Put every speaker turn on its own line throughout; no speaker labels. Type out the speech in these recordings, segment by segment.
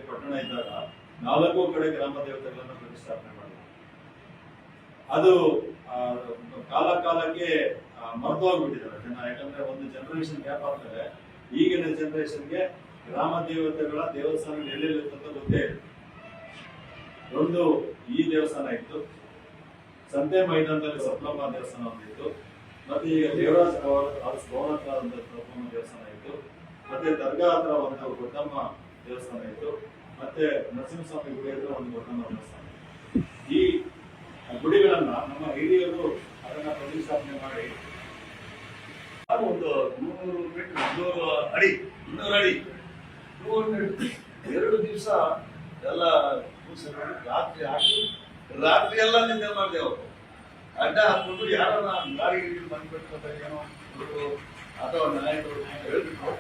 ಪಟ್ಟಣ ಇದ್ದಾಗ 4 ಕಡೆ ಗ್ರಾಮ ದೇವತೆಗಳನ್ನು ಪ್ರತಿಷ್ಠಾಪನೆ ಮಾಡಿದ್ರು. ಅದು ಕಾಲ ಕಾಲಕ್ಕೆ ಮರೆತೋಗ್ಬಿಟ್ಟಿದ್ದಾರೆ ಜನ. ಯಾಕಂದ್ರೆ ಒಂದು ಜನರೇಷನ್ ಗ್ಯಾಪ್ ಆಗ್ತದೆ. ಈಗಿನ ಜನರೇಷನ್ಗೆ ಗ್ರಾಮ ದೇವತೆಗಳ ದೇವಸ್ಥಾನ ಎಲ್ಲೆಲ್ಲಿರ್ತಂತ ಗೊತ್ತೇ ಇಲ್ಲ. ಒಂದು ಈ ದೇವಸ್ಥಾನ ಇತ್ತು, ಸಂತೆ ಮೈದಾನದಲ್ಲಿ ಸಪ್ಲಮ್ಮ ದೇವಸ್ಥಾನ ಒಂದಿತ್ತು, ಮತ್ತೆ ಈಗ ದೇವರಾಜ್ ಭವನ ಹತ್ರ ಸಪ್ಲಮ್ಮ ದೇವಸ್ಥಾನ ಇತ್ತು, ಮತ್ತೆ ದರ್ಗಾ ಹತ್ರ ಒಂದು ಗೊತ್ತಮ್ಮ ದೇವಸ್ಥಾನ ಇತ್ತು, ಮತ್ತೆ ನರಸಿಂಹಸ್ವಾಮಿ ಗುಡಿ ಹತ್ರ ಒಂದು ಗೊತ್ತಮ್ಮ ದೇವಸ್ಥಾನ. ಈ ಗುಡಿಗಳನ್ನ ನಮ್ಮ ಹಿರಿಯರು ಅದನ್ನ ಪ್ರತಿಷ್ಠಾಪನೆ ಮಾಡಿ ಒಂದು 300 ಮೀಟರ್ 200 ಅಡಿ 2 ದಿವಸ ಎಲ್ಲ ರಾತ್ರಿ ಎಲ್ಲ ನಿಂದೆ ಮಾಡಿದೆ. ಅವರು ಅಡ್ಡ ಹಾಕೊಂಡು ಯಾರು ಗಾಡಿ ಬಂದ್ಬಿಟ್ಟು ಏನೋ ಅಥವಾ ನಾಯಿಗಳು ಹೇಳ್ಬಿಟ್ಟು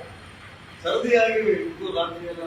ಸರದಿಯಾಗಿ ರಾತ್ರಿ ಎಲ್ಲ